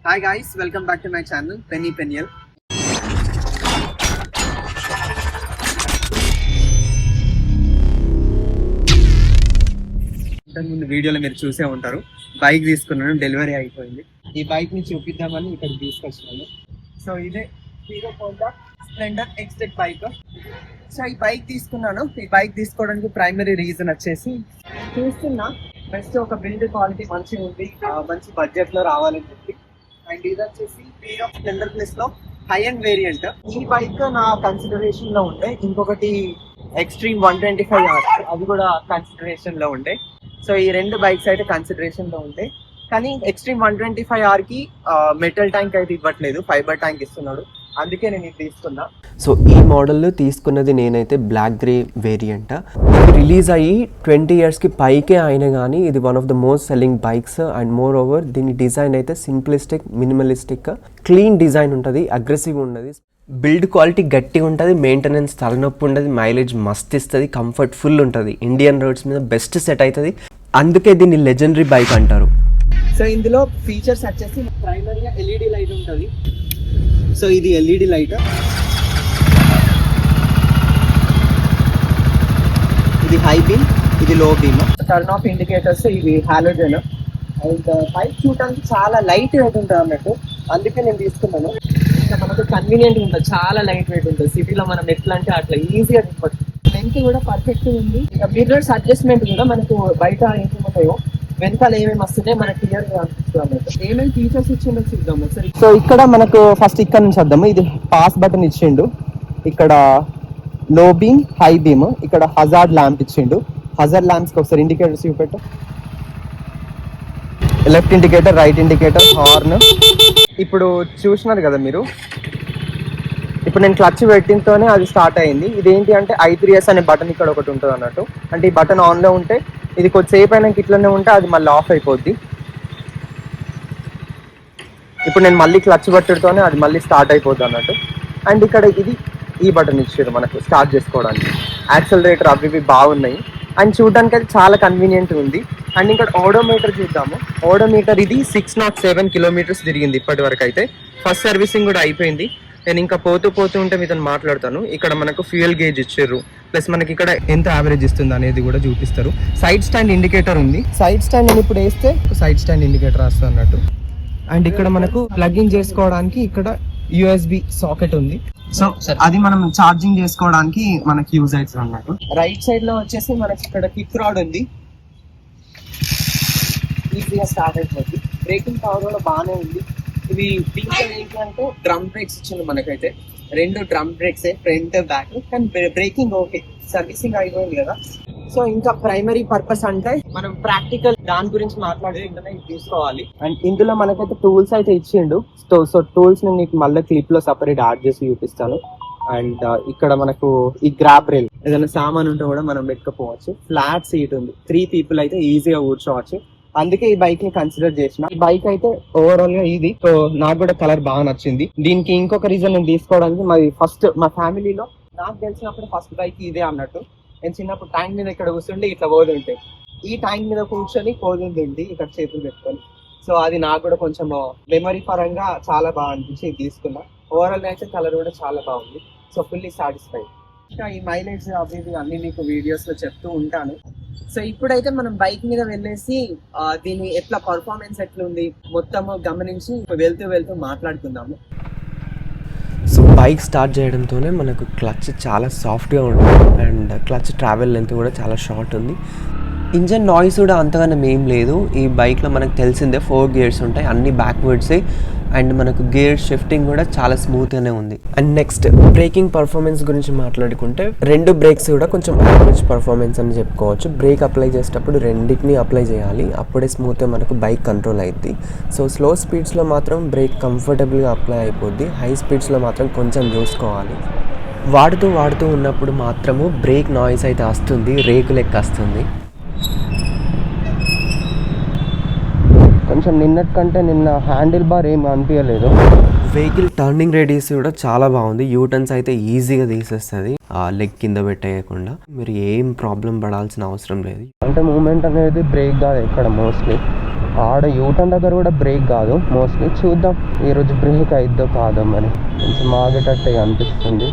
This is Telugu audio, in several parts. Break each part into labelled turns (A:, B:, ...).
A: Hi guys, welcome back to my channel Penny Peniel. ముందు వీడియోలో మీరు చూసే ఉంటారు, బైక్ తీసుకున్నాను, డెలివరీ అయిపోయింది. ఈ బైక్ ని చూపిద్దామని ఇక్కడికి తీసుకొచ్చినాను. సో ఇదే hero Honda Splendor Xtec bike. So ఈ బైక్ తీసుకున్నాను. ఈ బైక్ తీసుకోవడానికి ప్రైమరీ రీజన్ వచ్చేసి చూస్తున్నా బెస్ట్ ఒక బిల్డ్ క్వాలిటీ మంచిగా ఉంది, మంచి బడ్జెట్ లో రావాలని చెప్పి. అండ్ ఇది వచ్చేసి హీరో స్ప్లెండర్ ప్లస్ లో హై అండ్ వేరియంట్. ఈ బైక్ నా కన్సిడరేషన్ లో ఉండే, ఇంకొకటి ఎక్స్ట్రీమ్ 125R అది కూడా కన్సిడరేషన్ లో ఉండే. సో ఈ రెండు బైక్స్ అయితే కన్సిడరేషన్ లో ఉంటాయి, కానీ ఎక్స్ట్రీమ్ 125R కి మెటల్ ట్యాంక్ అయితే ఇవ్వట్లేదు, ఫైబర్ ట్యాంక్ ఇస్తున్నాడు. అందుకే నేను ఇది తీసుకున్నా.
B: సో ఈ మోడల్లో తీసుకున్నది నేనైతే బ్లాక్ గ్రే వేరియంట్. రిలీజ్ అయ్యి 20 yearsకి పైకే అయినా కానీ ఇది one of the most selling bikes. And more over దీని డిజైన్ అయితే సింప్లిస్టిక్, మినిమలిస్టిక్, క్లీన్ డిజైన్ ఉంటుంది, అగ్రెసివ్ ఉండదు, బిల్డ్ క్వాలిటీ గట్టిగా ఉంటుంది, మెయింటెనెన్స్ తలనొప్పి ఉండదు, మైలేజ్ మస్త్ ఇస్తుంది, కంఫర్ట్ ఫుల్ ఉంటుంది, ఇండియన్ రోడ్స్ మీద బెస్ట్ సెట్ అవుతుంది. అందుకే దీన్ని లెజెండరీ బైక్ అంటారు.
A: సో ఇందులో ఫీచర్స్ వచ్చేసి ప్రైమరీగా ఎల్ఈడి లైట్ ఉంటుంది. సో ఇది ఎల్ఈడి లైట్, ఇది హై బీమ్, ఇది లో బీమ్. టర్న్ ఆఫ్ ఇండికేటర్స్ ఇవి హాలోజన్. అండ్ బైక్ చూడడానికి చాలా లైట్ వెయిట్ ఉంటుంది అన్నట్టు, అందుకే నేను తీసుకున్నాను. మనకు కన్వీనియంట్ ఉంటుంది, చాలా లైట్ వెయిట్ ఉంటుంది. సిటీలో మనం ఎట్లా అంటే అట్లా ఈజీగా తిప్పచ్చు. లెంత్ కూడా పర్ఫెక్ట్ ఉంది. ఇక మిర్రర్స్ అడ్జస్ట్మెంట్ కూడా మనకు బయట ఏమేమి వెనకాల ఏమేమి వస్తున్నాయి మనకు క్లియర్ గా అనిపిస్తుంది అన్నట్టు. ఏమేమి ఫీచర్స్ ఇచ్చిండో చూద్దాము సరే. సో ఇక్కడ మనకు ఫస్ట్ ఇక్కడ నుంచి వద్దాము. ఇది పాస్ బటన్ ఇచ్చిండు, ఇక్కడ లో బీమ్, హై బీమ్, ఇక్కడ హజార్డ్ ల్యాంప్ ఇచ్చిండు. హజార్డ్ ల్యాంప్స్ కి ఒకసారి ఇండికేటర్స్ చూపెట్టు. Left indicator, right indicator, horn. ఇప్పుడు చూసినారు కదా మీరు, ఇప్పుడు నేను క్లచ్ పెట్టినతోనే అది స్టార్ట్ అయింది. ఇదేంటి అంటే I3S అనే బటన్ ఇక్కడ ఒకటి ఉంటుంది అన్నట్టు. అంటే ఈ బటన్ ఆన్లో ఉంటే ఇది కొద్దిసేపు అయినాక ఇట్లనే ఉంటే అది మళ్ళీ ఆఫ్ అయిపోద్ది. ఇప్పుడు నేను మళ్ళీ క్లచ్ పట్టడంతోనే అది మళ్ళీ స్టార్ట్ అయిపోద్ది అన్నట్టు. అండ్ ఇక్కడ ఇది ఈ బటన్ ఇచ్చారు మనకు స్టార్ట్ చేసుకోవడానికి. యాక్సలరేటర్ అవి ఇవి బాగున్నాయి. అండ్ చూడడానికి అది చాలా కన్వీనియంట్ ఉంది. అండ్ ఇక్కడ ఓడోమీటర్ చూద్దాము. ఓడోమీటర్ ఇది 607 kilometers తిరిగింది ఇప్పటి వరకు అయితే. ఫస్ట్ సర్వీసింగ్ కూడా అయిపోయింది. నేను ఇంకా పోతూ ఉంటే మీతో మాట్లాడతాను. ఇక్కడ మనకు ఫ్యూయల్ గేజ్ ఇచ్చారు, ప్లస్ మనకి ఇక్కడ ఎంత యావరేజ్ ఇస్తుంది అనేది కూడా చూపిస్తారు. సైడ్ స్టాండ్ ఇండికేటర్ ఉంది. సైడ్ స్టాండ్ నేను ఇప్పుడు వేస్తే సైడ్ స్టాండ్ ఇండికేటర్ వస్తుంది అన్నట్టు. అండ్ ఇక్కడ మనకు ప్లగ్ చేసుకోవడానికి ఇక్కడ USB సాకెట్ ఉంది. సో అది మనం ఛార్జింగ్ చేసుకోవడానికి మనకి యూజ్ అవుతుంది అన్నట్టు. రైట్ సైడ్ లో వచ్చేసి మనకి ఇక్కడ కిక్ రాడ్ ఉంది, ఈజీగా స్టార్ట్ అయిపోతుంది. బ్రేకింగ్ పవర్ కూడా బాగానే ఉంది. ఇవి ఫీచర్ ఏంటంటే డ్రమ్ బ్రేక్స్ ఇచ్చింది మనకైతే. 2 డ్రమ్ బ్రేక్స్, ఫ్రంట్ బ్యాక్. కానీ బ్రేకింగ్ ఓకే, సర్వీసింగ్ అయిపోయింది కదా. సో ఇంకా ప్రైమరీ పర్పస్ అంటే మనం ప్రాక్టికల్ దాని గురించి మాట్లాడుకుంటే తీసుకోవాలి. అండ్ ఇందులో మనకైతే టూల్స్ అయితే ఇచ్చిండు. సో టూల్స్ నేను నీకు మళ్ళీ క్లిప్ లో సపరేట్ యాడ్ చేసి చూపిస్తాను. అండ్ ఇక్కడ మనకు ఈ గ్రాబ్ రైల్, ఏదైనా సామాన్ ఉంటే కూడా మనం పెట్టుకోవచ్చు. ఫ్లాట్ సీట్ ఉంది, 3 people అయితే ఈజీగా కూర్చోవచ్చు. అందుకే ఈ బైక్ ని కన్సిడర్ చేసిన. ఈ బైక్ అయితే ఓవరాల్ గా ఇది. సో నాకు కూడా కలర్ బాగా నచ్చింది. దీనికి ఇంకొక రీజన్ నేను తీసుకోవడానికి, మరి ఫస్ట్ మా ఫ్యామిలీలో నాకు తెలిసినప్పుడు ఫస్ట్ బైక్ ఇదే అన్నట్టు. నేను చిన్నప్పుడు ట్యాంక్ మీద ఇక్కడ కూర్చుంటే ఇట్లా పోతుంటాయి, ఈ ట్యాంక్ మీద కూర్చొని పోతుంటుంది ఇక్కడ చేతులు పెట్టుకొని. సో అది నాకు కూడా కొంచెం మెమరీ పరంగా చాలా బాగా అనిపించి తీసుకున్నా. ఓవరాల్ అయితే కలర్ కూడా చాలా బాగుంది. So fully satisfied. ఇంకా ఈ మైలేజ్ అవి అన్ని మీకు వీడియోస్ లో చెప్తూ ఉంటాను. సో ఇప్పుడైతే మనం బైక్ మీద వెళ్ళేసి దీని ఎట్లా పర్ఫార్మెన్స్ ఎట్లుంది మొత్తం గమనించి వెళ్తూ మాట్లాడుకుందాము.
B: సో బైక్ స్టార్ట్ చేయడంతోనే మనకు క్లచ్ చాలా సాఫ్ట్గా ఉంటుంది. అండ్ క్లచ్ ట్రావెల్ లెంత్ కూడా చాలా షార్ట్ ఉంది. ఇంజన్ నాయిస్ కూడా అంతగానం ఏం లేదు. ఈ బైక్లో మనకు తెలిసిందే 4 gears ఉంటాయి, అన్ని బ్యాక్వర్డ్సే. అండ్ మనకు గేర్ షిఫ్టింగ్ కూడా చాలా స్మూత్గానే ఉంది. అండ్ నెక్స్ట్ బ్రేకింగ్ పర్ఫార్మెన్స్ గురించి మాట్లాడుకుంటే 2 బ్రేక్స్ కూడా కొంచెం యావరేజ్ పర్ఫార్మెన్స్ అని చెప్పుకోవచ్చు. బ్రేక్ అప్లై చేసేటప్పుడు రెండింటిని అప్లై చేయాలి, అప్పుడే స్మూత్గా మనకు బైక్ కంట్రోల్ అవుద్ది. సో స్లో స్పీడ్స్లో మాత్రం బ్రేక్ కంఫర్టబుల్గా అప్లై అయిపోద్ది, హై స్పీడ్స్లో మాత్రం కొంచెం చూసుకోవాలి. వాడుతూ ఉన్నప్పుడు మాత్రము బ్రేక్ నాయిస్ అయితే వస్తుంది, రేకు లెక్క వస్తుంది. కొంచెం నిన్నటి కంటే నిన్న హ్యాండిల్ బార్ ఏం అనిపించలేదు. వెహికల్ టర్నింగ్ రేడియస్ కూడా చాలా బాగుంది. యూటర్న్స్ అయితే ఈజీగా తీసేస్తుంది, లెగ్ కింద పెట్టేయకుండా. మీరు ఏం ప్రాబ్లం పడాల్సిన అవసరం లేదు. అంటే మూమెంట్ అనేది బ్రేక్ కాదు ఇక్కడ మోస్ట్లీ. ఆడ యూటర్న్ దగ్గర కూడా బ్రేక్ కాదు మోస్ట్లీ. చూద్దాం ఈరోజు బ్రేక్ అయిద్దో కాదో మరి. కొంచెం ఆగేటట్టే అనిపిస్తుంది.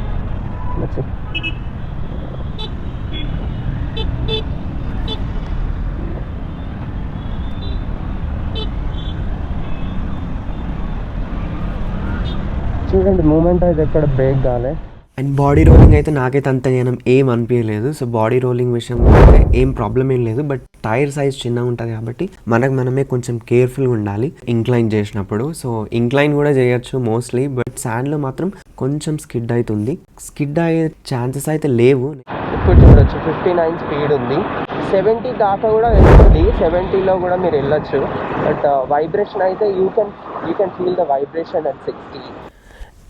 B: చూడండి మూమెంట్ అయితే ఎక్కడ బ్రేక్ కాలే. అండ్ బాడీ రోలింగ్ అయితే నాకైతే అంత ఏం అనిపించలేదు. సో బాడీ రోలింగ్ విషయంలో అయితే ఏం ప్రాబ్లం ఏం లేదు. బట్ టైర్ సైజ్ చిన్నగా ఉంటుంది కాబట్టి మనమే కొంచెం కేర్ఫుల్గా ఉండాలి ఇంక్లైన్ చేసినప్పుడు. సో ఇంక్లైన్ కూడా చేయొచ్చు మోస్ట్లీ, బట్ శాండ్లో మాత్రం కొంచెం స్కిడ్ అవుతుంది. స్కిడ్ అయ్యే ఛాన్సెస్ అయితే లేవు. ఇప్పుడు చూడొచ్చు 59 స్పీడ్ ఉంది. 70 దాకా కూడా వెళ్తుంది. 70లో కూడా మీరు వెళ్ళొచ్చు. బట్ వైబ్రేషన్ అయితే you can feel the vibration at 60.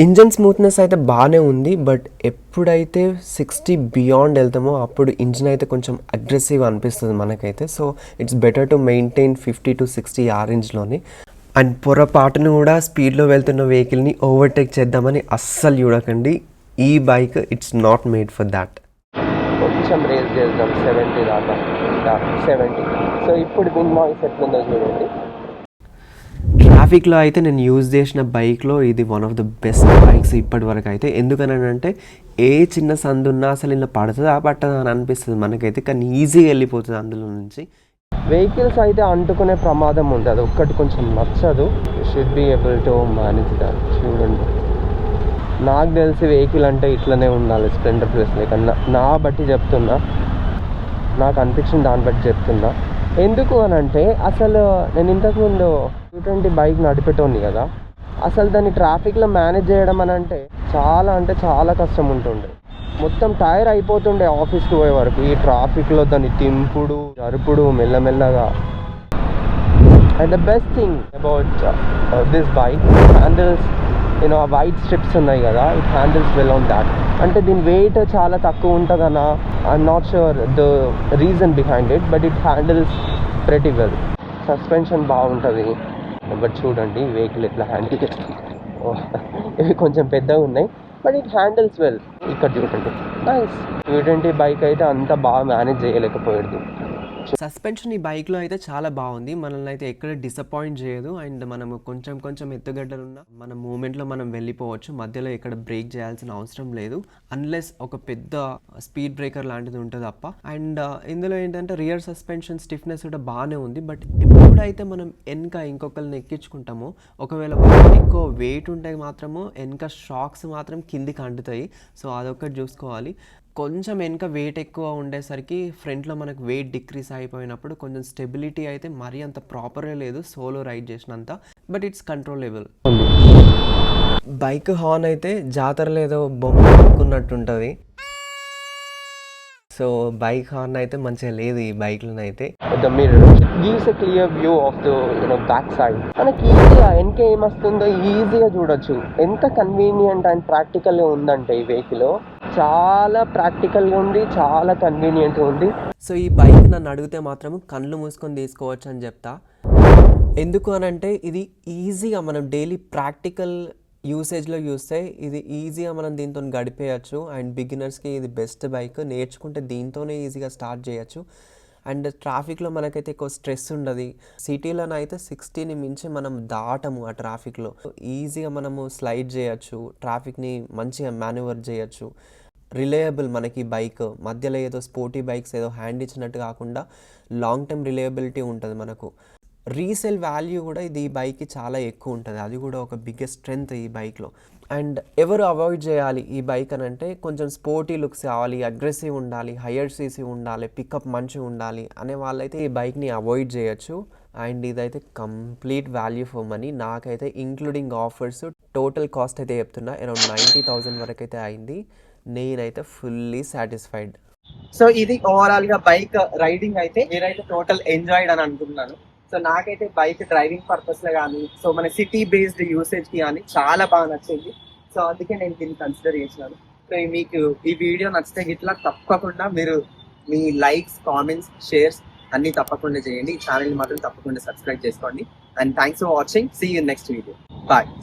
B: Engine smoothness అయితే బాగానే ఉంది. బట్ ఎప్పుడైతే 60 బియాండ్ వెళ్తామో అప్పుడు ఇంజిన్ అయితే కొంచెం అగ్రెసివ్ అనిపిస్తుంది మనకైతే. So it's better to maintain 50 to 60 రేంజ్లోని. అండ్ పొరపాటును కూడా స్పీడ్లో వెళ్తున్న వెహికల్ని ఓవర్టేక్ చేద్దామని అస్సలు చూడకండి. ఈ bike it's not made for that. కొంచెం రేస్ చేద్దాం 70 దాకా. 70. సో ఇప్పుడు విన్ నాయిస్ ఎట్లుందో చూడండి. ట్రాఫిక్లో అయితే నేను యూజ్ చేసిన బైక్లో ఇది one of the best bikes ఇప్పటి వరకు అయితే. ఎందుకనంటే ఏ చిన్న సందు ఉన్నా అసలు ఇలా పడుతుందా పట్టదా అని అనిపిస్తుంది మనకైతే, కానీ ఈజీగా వెళ్ళిపోతుంది అందులో నుంచి. వెహికల్స్ అయితే అంటుకునే ప్రమాదం ఉంది, అది ఒక్కటి కొంచెం నచ్చదు. Should be able to manage that. చూడండి నాకు తెలిసి వెహికల్ అంటే ఇట్లనే ఉండాలి, స్ప్లెండర్ ప్లస్ లేక నా బట్టి చెప్తున్నా, నాకు అనిపించిన దాన్ని బట్టి చెప్తున్నా. ఎందుకు అని అంటే అసలు నేను ఇంతకుముందు 220 బైక్ నడిపేటోని కదా, అసలు దాన్ని ట్రాఫిక్లో మేనేజ్ చేయడం అని అంటే చాలా కష్టం ఉంటుండే. మొత్తం టైర్ అయిపోతుండే ఆఫీస్కి పోయే వరకు. ఈ ట్రాఫిక్లో దాన్ని తింపుడు జరుపుడు మెల్లమెల్లగా. And the best thing about this bike, handles ఆ వైట్ స్ట్రిప్స్ ఉన్నాయి కదా, it handles well on that. అంటే దీని వెయిట్ చాలా తక్కువ ఉంటుందన్నా, I'm not sure the reason behind it, but it handles pretty well. Suspension బాగుంటుంది. బట్ చూడండి వెహికల్ ఎట్లా హ్యాండిల్ చేస్తుంది. ఇవి కొంచెం పెద్దగా ఉన్నాయి, బట్ ఇట్ హ్యాండిల్స్ వెల్. ఇక్కడ చూడండి నైస్. 220 బైక్ అయితే అంత బాగా మేనేజ్ చేయలేకపోయేది. సస్పెన్షన్ ఈ బైక్లో అయితే చాలా బాగుంది, మనల్ని అయితే ఎక్కడ డిసప్పాయింట్ చేయదు. అండ్ మనము కొంచెం ఎత్తుగడ్డలున్న మన మూమెంట్లో మనం వెళ్ళిపోవచ్చు, మధ్యలో ఎక్కడ బ్రేక్ చేయాల్సిన అవసరం లేదు, అన్లెస్ ఒక పెద్ద స్పీడ్ బ్రేకర్ లాంటిది ఉంటుంది తప్ప. అండ్ ఇందులో ఏంటంటే రియర్ సస్పెన్షన్ స్టిఫ్నెస్ కూడా బాగానే ఉంది. బట్ ఎప్పుడైతే మనం ఇంకొకరిని ఎక్కించుకుంటామో, ఒకవేళ ఎక్కువ వెయిట్ ఉంటే మాత్రము వెనక షాక్స్ మాత్రం కిందికి అంటుతాయి. సో అదొకటి చూసుకోవాలి. కొంచెం వెనక వెయిట్ ఎక్కువ ఉండేసరికి ఫ్రంట్లో మనకు వెయిట్ డిక్రీస్ అయిపోయినప్పుడు కొంచెం స్టెబిలిటీ అయితే మరీ అంత ప్రాపర్గా లేదు సోలో రైడ్ చేసినంత, but it's controllable. Bike horn అయితే జాతరలో ఏదో బొమ్మ కొనుక్కున్నట్టుంటుంది. సో బైక్ హార్న్ అయితే మంచిగా లేదు ఈ బైక్లోనైతే. The mirror gives a clear view of the back side. మనకి ఈజీగా వెనక ఏమొస్తుందో ఈజీగా చూడొచ్చు. ఎంత కన్వీనియంట్ అండ్ ప్రాక్టికల్గా ఉందంటే ఈ వెహికల్, చాలా ప్రాక్టికల్గా ఉంది, చాలా కన్వీనియంట్గా ఉంది. సో ఈ బైక్ నన్ను అడిగితే మాత్రం కళ్ళు మూసుకొని తీసుకోవచ్చు అని చెప్తా. ఎందుకు అనంటే ఇది ఈజీగా మనం డైలీ ప్రాక్టికల్ యూసేజ్లో చూస్తే ఇది ఈజీగా మనం దీంతో గడిపేయచ్చు. అండ్ బిగినర్స్కి ఇది బెస్ట్ బైక్, నేర్చుకుంటే దీంతోనే ఈజీగా స్టార్ట్ చేయొచ్చు. అండ్ ట్రాఫిక్లో మనకైతే ఎక్కువ స్ట్రెస్ ఉండదు. సిటీలోనైతే 60ని మించి మనం దాటము ఆ ట్రాఫిక్లో. ఈజీగా మనము స్లైడ్ చేయొచ్చు, ట్రాఫిక్ని మంచిగా మాన్యువర్ చేయొచ్చు. రిలయబుల్ మనకి బైక్, మధ్యలో ఏదో స్పోర్టీ బైక్స్ ఏదో హ్యాండ్ ఇచ్చినట్టు కాకుండా లాంగ్ టర్మ్ రిలయబిలిటీ ఉంటుంది మనకు. రీసేల్ వాల్యూ కూడా ఇది ఈ బైక్కి చాలా ఎక్కువ ఉంటుంది, అది కూడా ఒక బిగ్గెస్ట్ స్ట్రెంగ్త్ ఈ బైక్లో. అండ్ ఎవరు అవాయిడ్ చేయాలి ఈ బైక్ అని అంటే, కొంచెం స్పోర్టీ లుక్స్ కావాలి, అగ్రెసివ్ ఉండాలి, హయ్యర్ సీసీ ఉండాలి, పికప్ మంచిగా ఉండాలి అనే వాళ్ళైతే ఈ బైక్ని అవాయిడ్ చేయొచ్చు. అండ్ ఇదైతే కంప్లీట్ వాల్యూ ఫర్ మనీ. నాకైతే ఇంక్లూడింగ్ ఆఫర్స్ టోటల్ కాస్ట్ అయితే చెప్తున్నా అరౌండ్ 90,000 వరకు అయితే అయింది. నేనైతే ఫుల్లీ సాటిస్ఫైడ్.
A: సో ఇది ఓవరాల్ గా బైక్ రైడింగ్ అయితే మీరైతే టోటల్ ఎంజాయ్డ్ అని అనుకుంటున్నాను. సో నాకైతే బైక్ డ్రైవింగ్ పర్పస్ లో కానీ, సో మన సిటీ బేస్డ్ యూసేజ్ కి కానీ చాలా బాగా నచ్చింది. సో అందుకే నేను దీన్ని కన్సిడర్ చేసినాను. సో మీకు ఈ వీడియో నచ్చితే ఇట్లా తప్పకుండా మీరు మీ లైక్స్, కామెంట్స్, షేర్స్ అన్ని తప్పకుండా చేయండి. ఈ ఛానల్ మాత్రం తప్పకుండా సబ్స్క్రైబ్ చేసుకోండి. And thanks for watching. See you next video. Bye.